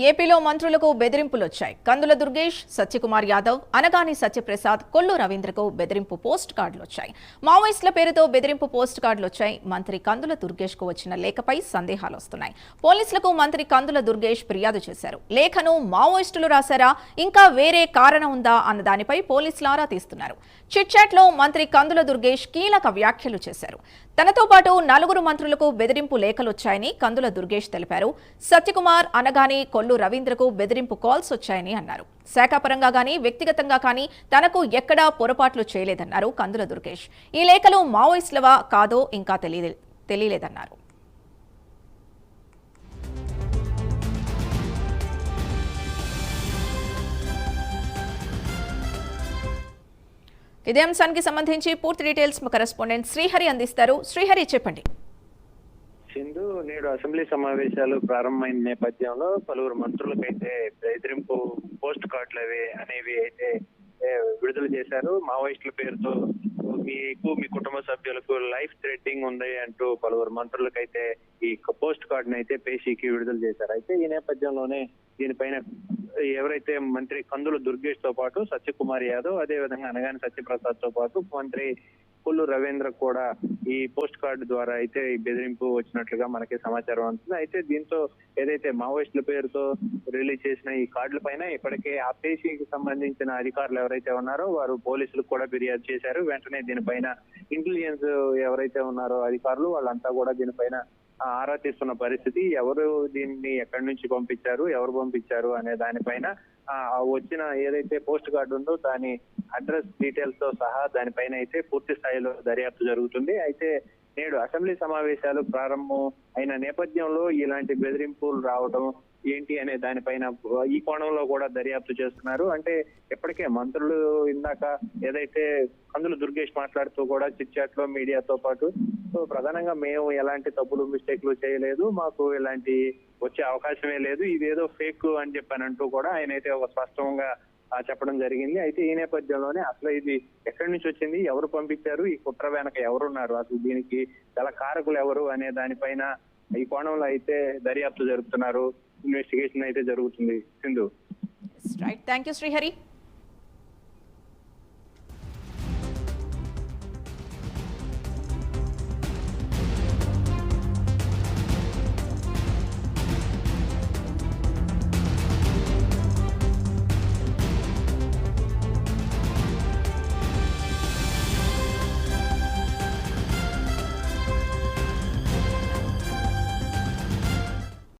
ఏపీలో మంత్రులకు బెదిరింపులొచ్చాయి. కందుల దుర్గేష్, సత్యకుమార్ యాదవ్, అనగాని సత్యప్రసాద్, కొల్లు రవీంద్రకు బెదిరింపు పోస్ట్ కార్డులొచ్చాయి. మావోయిస్టుల పేరుతో బెదిరింపు పోస్ట్ కార్డులొచ్చాయి. మంత్రి కందుల దుర్గేష్ కు వచ్చిన లేఖపై సందేహాలొస్తున్నాయి. పోలీసులకు మంత్రి కందుల దుర్గేష్ ఫిర్యాదు చేశారు. లేఖను మావోయిస్టులు రాశారా, ఇంకా వేరే కారణం ఉందా అన్న దానిపై పోలీసులు ఆరా తీస్తున్నారు. చిట్చాట్లో మంత్రి కందుల దుర్గేష్ కీలక వ్యాఖ్యలు చేశారు. తనతో పాటు 4 మంత్రులకు బెదిరింపు లేఖలొచ్చాయని కందుల దుర్గేష్ తెలిపారు. సత్యకుమార్, అనగాని, కొల్లు రవీంద్రకు బెదిరింపు కాల్స్ వచ్చాయని అన్నారు. శాఖాపరంగా గానీ వ్యక్తిగతంగా కానీ తనకు ఎక్కడా పొరపాట్లు చేయలేదన్నారు కందుల దుర్గేష్. ఈ లేఖలు మావోయిస్టులవా కాదో ఇంకా తెలియలేదన్నారు. ఇదే అంశానికి సంబంధించి పూర్తి డీటెయిల్స్ మా కరెస్పాండెంట్ శ్రీహరి అందిస్తారు. శ్రీహరి, చెప్పండి. సింధు, నేడు అసెంబ్లీ సమావేశాలు ప్రారంభమైన నేపథ్యంలో పలువురు మంత్రులకైతే బెదిరింపు పోస్ట్ కార్డులు అనేవి అయితే విడుదల చేశారు. మావోయిస్టుల పేరుతో మీకు, మీ కుటుంబ సభ్యులకు లైఫ్ థ్రెటనింగ్ ఉంది అంటూ పలువురు మంత్రులకైతే ఈ పోస్ట్ కార్డును అయితే పేషీకి విడుదల చేశారు. అయితే ఈ నేపథ్యంలోనే దీనిపైన ఎవరైతే మంత్రి కందుల దుర్గేష్ తో పాటు సత్యకుమార్ యాదవ్, అదే విధంగా అనగాని సత్యప్రసాద్ తో పాటు మంత్రి కొల్లు రవీంద్ర కూడా ఈ పోస్ట్ కార్డు ద్వారా అయితే ఈ బెదిరింపు వచ్చినట్లుగా మనకి సమాచారం అందుతుంది. అయితే దీంతో ఏదైతే మావోయిస్టుల పేరుతో రిలీజ్ చేసిన ఈ కార్డుల పైన ఇప్పటికే ఆ పేషీకి సంబంధించిన అధికారులు ఎవరైతే ఉన్నారో వారు పోలీసులకు కూడా ఫిర్యాదు చేశారు. వెంటనే దీనిపైన ఇంటెలిజెన్స్ ఎవరైతే ఉన్నారో అధికారులు వాళ్ళంతా కూడా దీనిపైన ఆరా తీస్తున్న పరిస్థితి. ఎవరు దీన్ని ఎక్కడి నుంచి పంపించారు, ఎవరు పంపించారు అనే దానిపైన వచ్చిన ఏదైతే పోస్ట్ కార్డు ఉందో దాని అడ్రస్ డీటెయిల్స్ తో సహా దానిపైన అయితే పూర్తి స్థాయిలో దర్యాప్తు జరుగుతుంది. అయితే నేడు అసెంబ్లీ సమావేశాలు ప్రారంభం అయిన నేపథ్యంలో ఇలాంటి బెదిరింపులు రావడం ఏంటి అనే దానిపైన ఈ కోణంలో కూడా దర్యాప్తు చేస్తున్నారు. అంటే ఇప్పటికే మంత్రులు ఇందాక ఏదైతే కందుల దుర్గేష్ మాట్లాడుతూ కూడా చిట్-చాట్ లో మీడియాతో పాటు ప్రధానంగా మేము ఎలాంటి తప్పులు మిస్టేక్లు చేయలేదు, మాకు ఇలాంటి వచ్చే అవకాశమే లేదు, ఇదేదో ఫేక్ అని చెప్పానంటూ కూడా ఆయన అయితే ఒక స్పష్టంగా చెప్పడం జరిగింది. అయితే ఈ నేపథ్యంలోనే అసలు ఇది ఎక్కడి నుంచి వచ్చింది, ఎవరు పంపించారు, ఈ కుట్ర వెనక ఎవరున్నారు, అసలు దీనికి గల కారకులు ఎవరు అనే దానిపైన ఈ కోణంలో అయితే దర్యాప్తు జరుపుతున్నారు. ఇన్వెస్టిగేషన్ అయితే జరుగుతుంది. సింధు. Right, thank you Srihari.